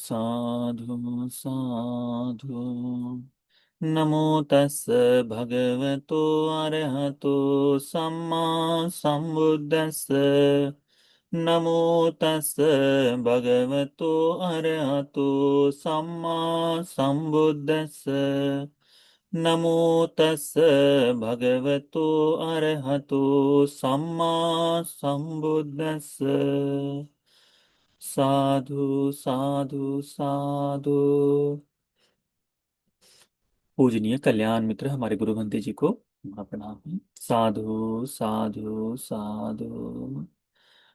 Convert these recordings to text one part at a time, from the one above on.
साधु साधु। नमो तस् भगवतो अरहतो सम्मा सम्बुद्धस्स। नमो तस् भगवतो अरहतो सम्मा सम्बुद्धस्स। नमो तस् भगवतो अरहतो सम्मा सम्बुद्धस्स। साधु साधु साधु। पूजनीय कल्याण मित्र हमारे गुरु बंदे जी को हमारा प्रणाम है। साधु साधु साधु।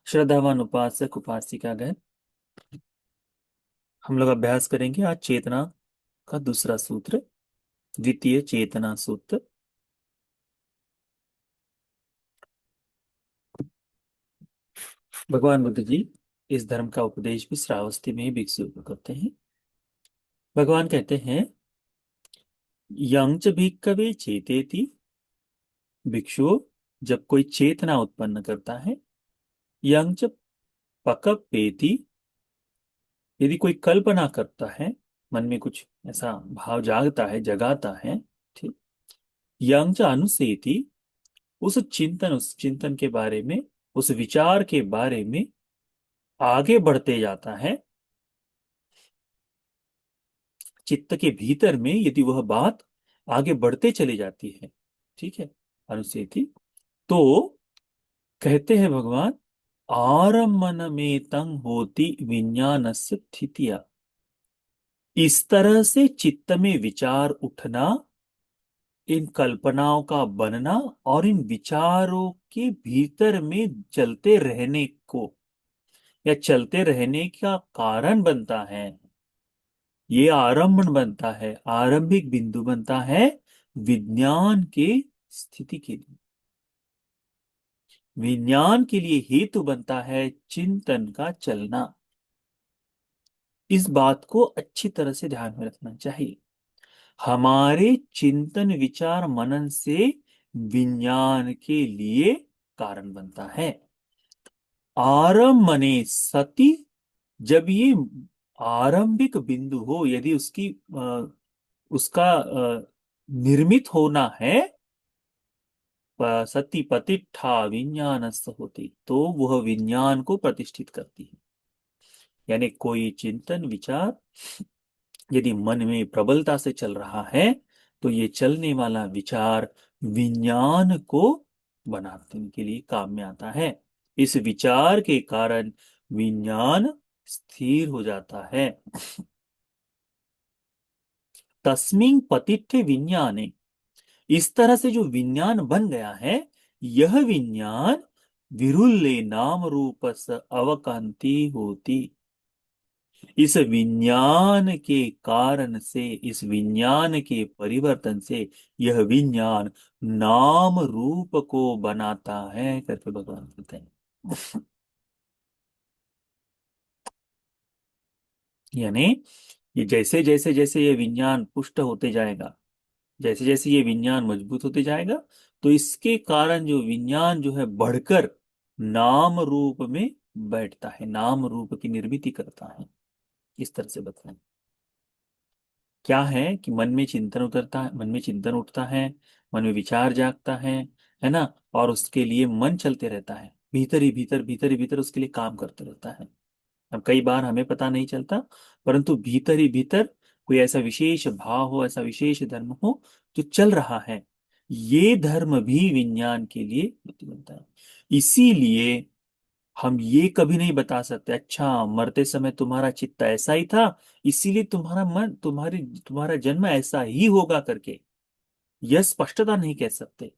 श्रद्धावान उपासक उपासिका गण, हम लोग अभ्यास करेंगे आज चेतना का दूसरा सूत्र, द्वितीय चेतना सूत्र। भगवान बुद्ध जी इस धर्म का उपदेश भी श्रावस्ती में ही भिक्षु को करते हैं। भगवान कहते हैं, यंच भिक्खवे चेतेति। भिक्षुओं, जब कोई चेतना उत्पन्न करता है, यंच पकपेति, यदि कोई कल्पना करता है, मन में कुछ ऐसा भाव जागता है, जगाता है, ठीक। यंच अनुसेति, उस चिंतन के बारे में, उस विचार के बारे में आगे बढ़ते जाता है। चित्त के भीतर में यदि वह बात आगे बढ़ते चली जाती है, ठीक है, अनुसेति, तो कहते हैं भगवान, आरम्मन में तंग होती विज्ञानस्य स्थितिया। इस तरह से चित्त में विचार उठना, इन कल्पनाओं का बनना और इन विचारों के भीतर में चलते रहने को या चलते रहने का कारण बनता है। ये आरंभन बनता है, आरंभिक बिंदु बनता है विज्ञान के स्थिति के लिए। विज्ञान के लिए हेतु बनता है चिंतन का चलना। इस बात को अच्छी तरह से ध्यान में रखना चाहिए। हमारे चिंतन विचार मनन से विज्ञान के लिए कारण बनता है। आरम्भने सति, जब ये आरंभिक बिंदु हो, यदि उसका निर्मित होना है, सति पतिष्ठा विज्ञानस्थ होती, तो वह विज्ञान को प्रतिष्ठित करती है। यानी कोई चिंतन विचार यदि मन में प्रबलता से चल रहा है, तो ये चलने वाला विचार विज्ञान को बनाने के लिए काम में आता है। इस विचार के कारण विज्ञान स्थिर हो जाता है। तस्मिन् पतित्थे विज्ञाने, इस तरह से जो विज्ञान बन गया है, यह विज्ञान विरुल्ले नाम रूपस अवकांति होती। इस विज्ञान के कारण से, इस विज्ञान के परिवर्तन से यह विज्ञान नाम रूप को बनाता है करके भगवान कहते हैं। यानी ये जैसे जैसे जैसे ये विज्ञान पुष्ट होते जाएगा, जैसे जैसे ये विज्ञान मजबूत होते जाएगा, तो इसके कारण जो विज्ञान जो है बढ़कर नाम रूप में बैठता है, नाम रूप की निर्मिति करता है। इस तरह से बताएं, क्या है कि मन में चिंतन उतरता है, मन में चिंतन उठता है, मन में विचार जागता है ना, और उसके लिए मन चलते रहता है, भीतर ही भीतर भीतर ही भीतर उसके लिए काम करते रहता है। अब कई बार हमें पता नहीं चलता, परंतु भीतर ही भीतर कोई ऐसा विशेष भाव हो, ऐसा विशेष धर्म हो जो चल रहा है। ये धर्म भी विज्ञान के लिए बनता है। इसीलिए हम ये कभी नहीं बता सकते, अच्छा मरते समय तुम्हारा चित्त ऐसा ही था, इसीलिए तुम्हारा मन, तुम्हारा जन्म ऐसा ही होगा करके यह स्पष्टता नहीं कह सकते।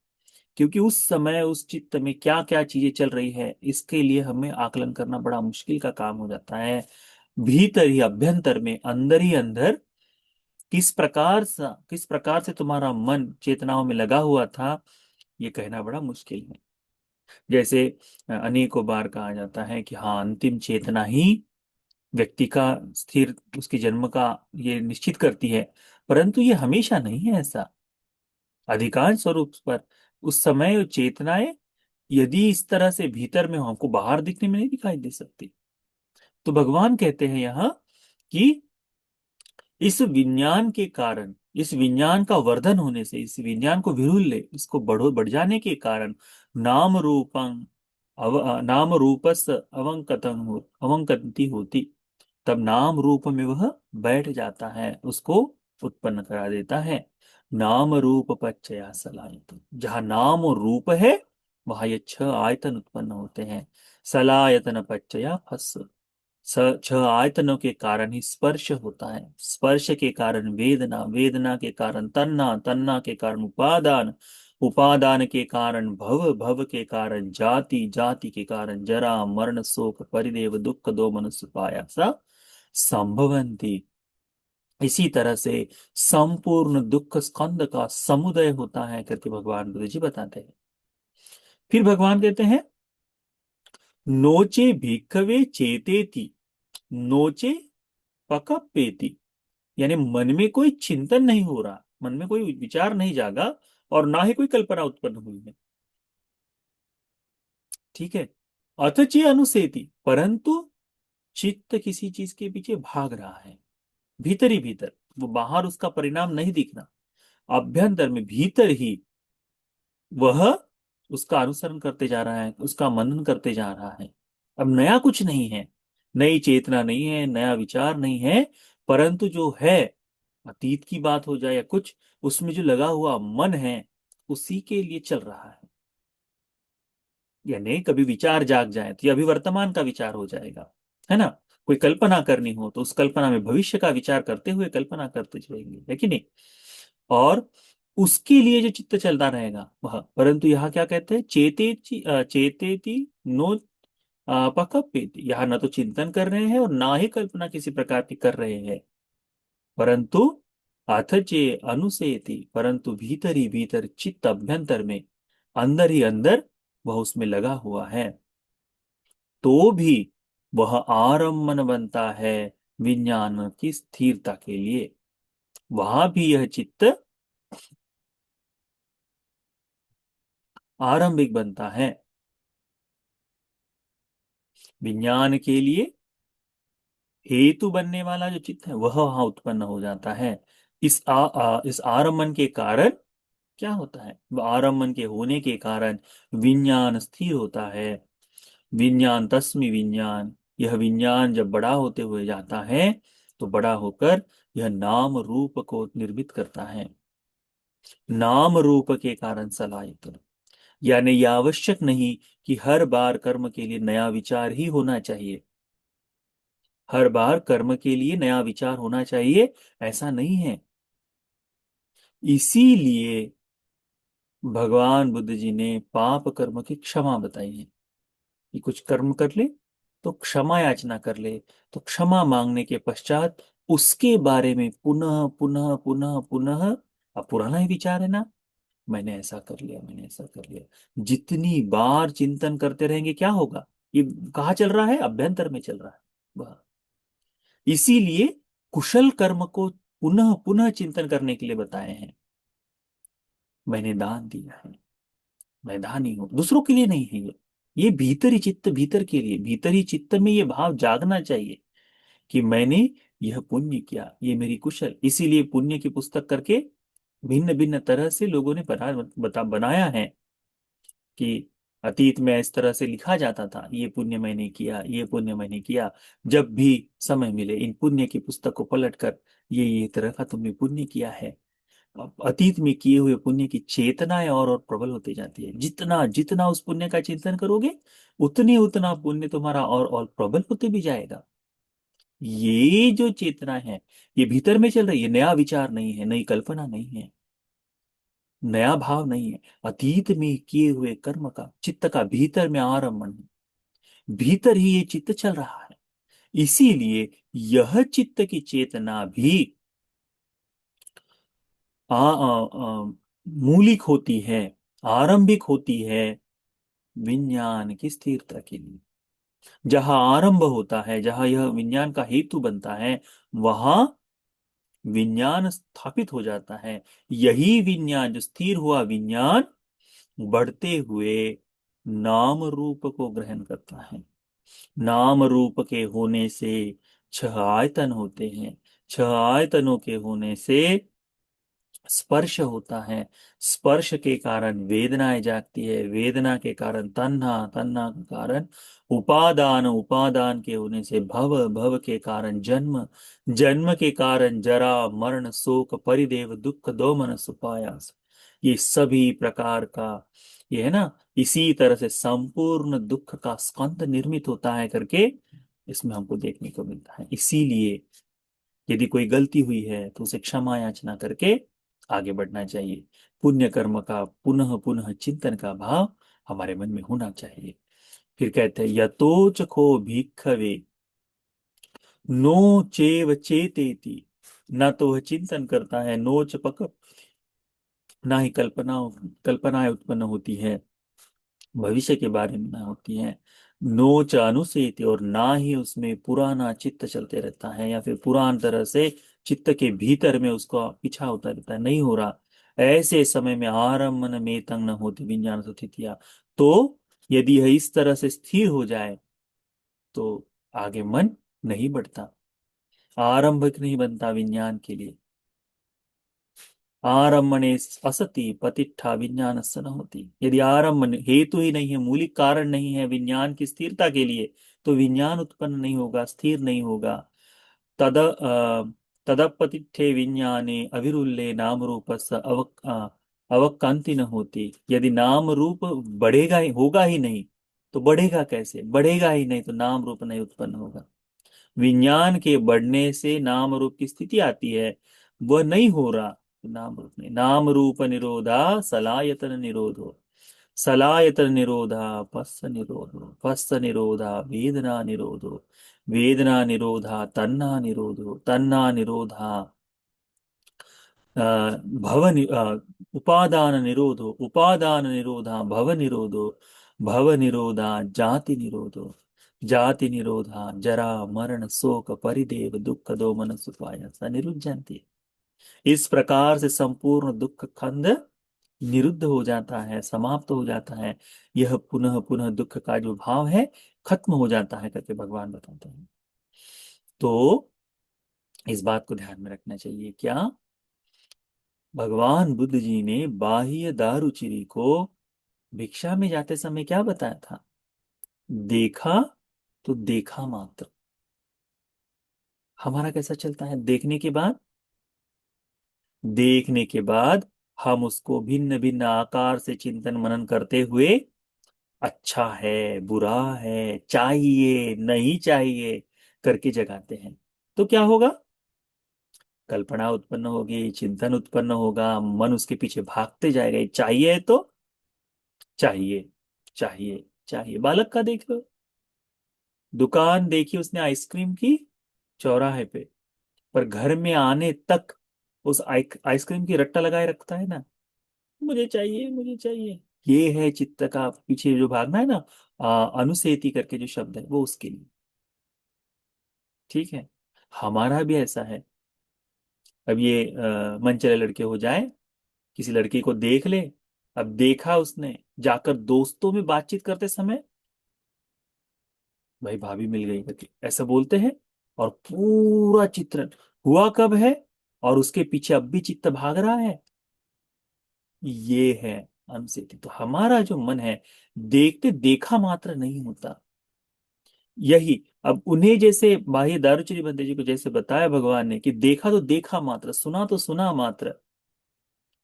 क्योंकि उस समय उस चित्त में क्या क्या चीजें चल रही है, इसके लिए हमें आकलन करना बड़ा मुश्किल का काम हो जाता है। भीतर ही, अभ्यंतर में, अंदर ही अंदर किस प्रकार से तुम्हारा मन चेतनाओं में लगा हुआ था, ये कहना बड़ा मुश्किल है। जैसे अनेकों बार कहा जाता है कि हाँ, अंतिम चेतना ही व्यक्ति का स्थिर, उसके जन्म का ये निश्चित करती है, परंतु ये हमेशा नहीं है ऐसा। अधिकांश स्वरूप पर उस समय चेतनाएं यदि इस तरह से भीतर में हो, हमको बाहर दिखने में नहीं दिखाई दे सकती। तो भगवान कहते हैं यहाँ कि इस विज्ञान के कारण, इस विज्ञान का वर्धन होने से, इस विज्ञान को विरुल ले, इसको बढ़ जाने के कारण नाम रूपं नाम रूपस अवंकति होती, तब नाम रूप में वह बैठ जाता है, उसको उत्पन्न करा देता है। नाम रूप पच्चया सलायत, जहां नाम और रूप है वहां ये छह आयतन उत्पन्न होते हैं। सलायतन पच्चया फस, छह आयतनों के कारण ही स्पर्श होता है, स्पर्श के कारण वेदना, वेदना के कारण तन्ना, तन्ना के कारण उपादान, उपादान के कारण भव, भव के कारण जाति, जाति के कारण जरा मरण शोक परिदेव दुख दो मनुष्य पायासा संभवंती। इसी तरह से संपूर्ण दुख स्कंद का समुदय होता है करके भगवान बुद्ध जी बताते हैं। फिर भगवान कहते हैं नोचे भिक्खवे चेतेति, नोचे पकपेति, यानी मन में कोई चिंतन नहीं हो रहा, मन में कोई विचार नहीं जागा, और ना ही कोई कल्पना उत्पन्न हुई है। ठीक है। अथच ये अनुसेति, परंतु चित्त किसी चीज के पीछे भाग रहा है, भीतर ही भीतर, वो बाहर उसका परिणाम नहीं दिखना, अभ्यंतर में भीतर ही वह उसका अनुसरण करते जा रहा है, उसका मनन करते जा रहा है। अब नया कुछ नहीं है, नई चेतना नहीं है, नया विचार नहीं है, परंतु जो है, अतीत की बात हो जाए या कुछ, उसमें जो लगा हुआ मन है उसी के लिए चल रहा है। यानी कभी विचार जाग जाए तो ये अभी वर्तमान का विचार हो जाएगा, है ना। कोई कल्पना करनी हो तो उस कल्पना में भविष्य का विचार करते हुए कल्पना करते जाएंगे, है कि नहीं। और उसके लिए जो चित्त चलता रहेगा वह, परंतु यहाँ क्या कहते हैं, चेतेति नो पकपेति, यहाँ न तो चिंतन कर रहे हैं और ना ही कल्पना किसी प्रकार की कर रहे हैं, परंतु अथचे अनुसेति, परंतु भीतर ही भीतर चित्त अभ्यंतर में, अंदर ही अंदर वह उसमें लगा हुआ है, तो भी वह आरम्मन बनता है विज्ञान की स्थिरता के लिए। वहां भी यह चित्त आरंभिक बनता है विज्ञान के लिए, हेतु बनने वाला जो चित्त है वह वहां उत्पन्न हो जाता है। इस आरम्भन के कारण क्या होता है, आरम्भन के होने के कारण विज्ञान स्थिर होता है। विज्ञान तस्मि विज्ञान, यह विज्ञान जब बड़ा होते हुए जाता है तो बड़ा होकर यह नाम रूप को निर्मित करता है। नाम रूप के कारण सलाहित, यानी यह आवश्यक नहीं कि हर बार कर्म के लिए नया विचार ही होना चाहिए, हर बार कर्म के लिए नया विचार होना चाहिए, ऐसा नहीं है। इसीलिए भगवान बुद्ध जी ने पाप कर्म की क्षमा बताई है, कि कुछ कर्म कर ले तो क्षमा याचना कर ले, तो क्षमा मांगने के पश्चात उसके बारे में पुनः पुनः पुनः पुनः, अब पुराना ही विचार है ना, मैंने ऐसा कर लिया, मैंने ऐसा कर लिया, जितनी बार चिंतन करते रहेंगे क्या होगा, ये कहाँ चल रहा है, अभ्यंतर में चल रहा है वह। इसीलिए कुशल कर्म को पुनः पुनः चिंतन करने के लिए बताए हैं। मैंने दान दिया है, मैं दानी हूं, दूसरों के लिए नहीं है ये भीतरी चित्त, भीतर के लिए, भीतरी चित्त में ये भाव जागना चाहिए कि मैंने यह पुण्य किया, ये मेरी कुशल। इसीलिए पुण्य की पुस्तक करके भिन्न भिन्न तरह से लोगों ने बनाया है कि अतीत में इस तरह से लिखा जाता था, ये पुण्य मैंने किया, ये पुण्य मैंने किया। जब भी समय मिले इन पुण्य की पुस्तक को पलट कर, ये तरह का तुमने पुण्य किया है। अब अतीत में किए हुए पुण्य की चेतनाएं और प्रबल होती जाती है, जितना जितना उस पुण्य का चिंतन करोगे उतनी उतना पुण्य तुम्हारा और प्रबल होते भी जाएगा। ये जो चेतना है ये भीतर में चल रही है, नया विचार नहीं है, नई कल्पना नहीं है, नया भाव नहीं है, अतीत में किए हुए कर्म का, चित्त का भीतर में आरंभन है, भीतर ही ये चित्त चल रहा है। इसीलिए यह चित्त की चेतना भी मूलिक होती है, आरंभिक होती है विज्ञान की स्थिरता के लिए। जहां आरंभ होता है, जहां यह विज्ञान का हेतु बनता है, वहां विज्ञान स्थापित हो जाता है। यही विज्ञान, जो स्थिर हुआ विज्ञान, बढ़ते हुए नाम रूप को ग्रहण करता है। नाम रूप के होने से छह आयतन होते हैं। छह आयतनों के होने से स्पर्श होता है। स्पर्श के कारण वेदनाएं जागती है। वेदना के कारण तन्हा, तन्हा के कारण उपादान, उपादान के होने से भव, भव के कारण जन्म, जन्म के कारण जरा मरण शोक परिदेव दुख दोमन सुपायास। ये सभी प्रकार का, ये है ना, इसी तरह से संपूर्ण दुख का स्कंद निर्मित होता है करके इसमें हमको देखने को मिलता है। इसीलिए यदि कोई गलती हुई है तो उसे क्षमा याचना करके आगे बढ़ना चाहिए। पुण्य कर्म का पुनः पुनः चिंतन का भाव हमारे मन में होना चाहिए। फिर कहते हैं यतोच खो भिक्खवे नो चेव चेतेति। ना तो वह चिंतन करता है, नोच पक, ना ही कल्पनाएं उत्पन्न होती है, भविष्य के बारे में ना होती है। नोच अनुसेति, और ना ही उसमें पुराना चित्त चलते रहता है, या फिर पुरान तरह से चित्त के भीतर में उसका पीछा होता रहता है, नहीं हो रहा। ऐसे समय में आरम्भन में तंग न होती विज्ञान स्थितियां। तो यदि यह इस तरह से स्थिर हो जाए तो आगे मन नहीं बढ़ता, आरंभक नहीं बनता विज्ञान के लिए। आरम्भने असति पतिष्ठा विज्ञान न होती। यदि आरंभ हेतु ही नहीं है, मूलिक कारण नहीं है विज्ञान की स्थिरता के लिए, तो विज्ञान उत्पन्न नहीं होगा, स्थिर नहीं होगा। तदपतिष्ठे विज्ञाने अविरुल्ले नाम रूपस्य अवकांति न होती। यदि नाम रूप बढ़ेगा ही, होगा ही नहीं, तो बढ़ेगा कैसे? बढ़ेगा ही नहीं तो नाम रूप नहीं उत्पन्न होगा। विज्ञान के बढ़ने से नाम रूप की स्थिति आती है, वह नहीं हो रहा तो नाम रूप नहीं। नाम रूप निरोधा सलायतन निरोधो, सलायतन निरोधा पस्स निरोधो, पस्स निरोधा वेदना निरोधो, वेदना निरोधा तन्ना निरोधो, तन्ना निरोधा अ, उपादान निरोधो, उपादान निरोधा भव निरोधो, भव निरोधा जाति निरोधो, जाति निरोधा जरा मरण शोक परिदेव दुख दोमन सुपाय स निरुद्धन्ति। इस प्रकार से संपूर्ण दुख खंड निरुद्ध हो जाता है, समाप्त हो जाता है। यह पुनः पुनः दुख का जो भाव है खत्म हो जाता है करके भगवान बताते हैं। तो इस बात को ध्यान में रखना चाहिए। क्या भगवान बुद्ध जी ने बाह्य दारुचिरी को भिक्षा में जाते समय क्या बताया था? देखा तो देखा मात्र। हमारा कैसा चलता है? देखने के बाद हम उसको भिन्न भिन्न आकार से चिंतन मनन करते हुए अच्छा है, बुरा है, चाहिए, नहीं चाहिए करके जगाते हैं। तो क्या होगा? कल्पना उत्पन्न होगी, चिंतन उत्पन्न होगा, मन उसके पीछे भागते जाएगा। ये चाहिए तो चाहिए, चाहिए, चाहिए। बालक का देख लो, दुकान देखी उसने आइसक्रीम की चौराहे पे, पर घर में आने तक उस आइसक्रीम की रट्टा लगाए रखता है ना, मुझे चाहिए, मुझे चाहिए। ये है चित्त का पीछे जो भागना है ना, अनुसेती करके जो शब्द है वो उसके लिए। ठीक है, हमारा भी ऐसा है। अब ये मन चले लड़के हो जाए, किसी लड़की को देख ले, अब देखा उसने, जाकर दोस्तों में बातचीत करते समय भाई भाभी मिल गई करके ऐसा बोलते हैं, और पूरा चित्रण हुआ कब है, और उसके पीछे अब भी चित्त भाग रहा है। ये है अनसेती। तो हमारा जो मन है, देखते देखा मात्र नहीं होता। यही अब उन्हें जैसे बाह्य दारुचिरी बंदे जी को जैसे बताया भगवान ने कि देखा तो देखा मात्र, सुना तो सुना मात्र,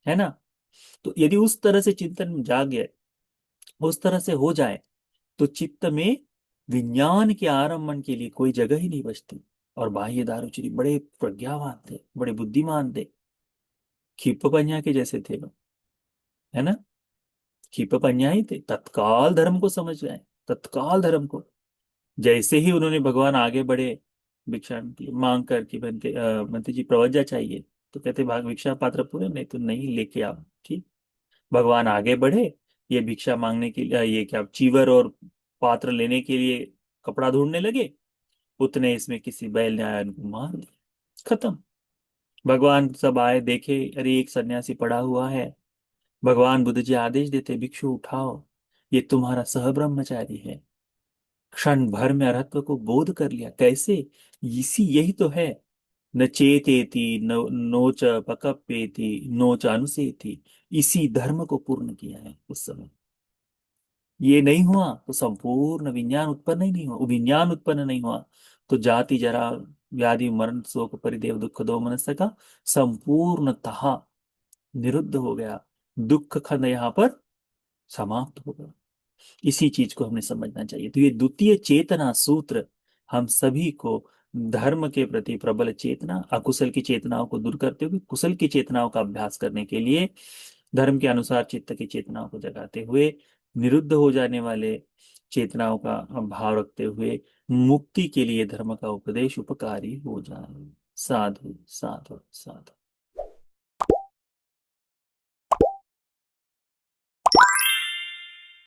है ना। तो यदि उस तरह से चिंतन जागे, उस तरह से हो जाए, तो चित्त में विज्ञान के आरंभन के लिए कोई जगह ही नहीं बचती। और बाह्य दारुचिरी बड़े प्रज्ञावान थे, बड़े बुद्धिमान थे, खिप्प पंजा के जैसे थे लोग, है ना। खिप्प पंजा ही थे, तत्काल धर्म को समझ गए, तत्काल धर्म को। जैसे ही उन्होंने भगवान आगे बढ़े भिक्षा की मांग कर कि बंते जी प्रवज्जा चाहिए, तो कहते भाग भिक्षा पात्र पूरे, नहीं तो नहीं लेके आओ। ठीक, भगवान आगे बढ़े, ये भिक्षा मांगने के लिए, ये क्या चीवर और पात्र लेने के लिए कपड़ा ढूंढने लगे, उतने इसमें किसी बैल ने आया उनको मार दिया, खत्म। भगवान सब आए देखे, अरे एक सन्यासी पड़ा हुआ है। भगवान बुद्ध जी आदेश देते, भिक्षु उठाओ, ये तुम्हारा सह ब्रह्मचारी है। क्षण भर में अरहत्व को बोध कर लिया। कैसे? इसी यही तो है। न चेतेति नोच पकप्येति नोच अनुसेति। इसी धर्म को पूर्ण किया है उस समय। ये नहीं हुआ तो संपूर्ण विज्ञान उत्पन्न ही नहीं हुआ। वो विज्ञान उत्पन्न नहीं हुआ तो जाति जरा व्याधि मरण शोक परिदेव दुख दो मनस्य का संपूर्णतः निरुद्ध हो गया। दुख खंड यहाँ पर समाप्त हो गया। इसी चीज को हमें समझना चाहिए। तो ये द्वितीय चेतना सूत्र हम सभी को धर्म के प्रति प्रबल चेतना, अकुशल की चेतनाओं को दूर करते हुए कुशल की चेतनाओं का अभ्यास करने के लिए, धर्म के अनुसार चित्त की चेतनाओं को जगाते हुए, निरुद्ध हो जाने वाले चेतनाओं का भाव रखते हुए मुक्ति के लिए धर्म का उपदेश उपकारी हो जाए। साधु साधु साधु।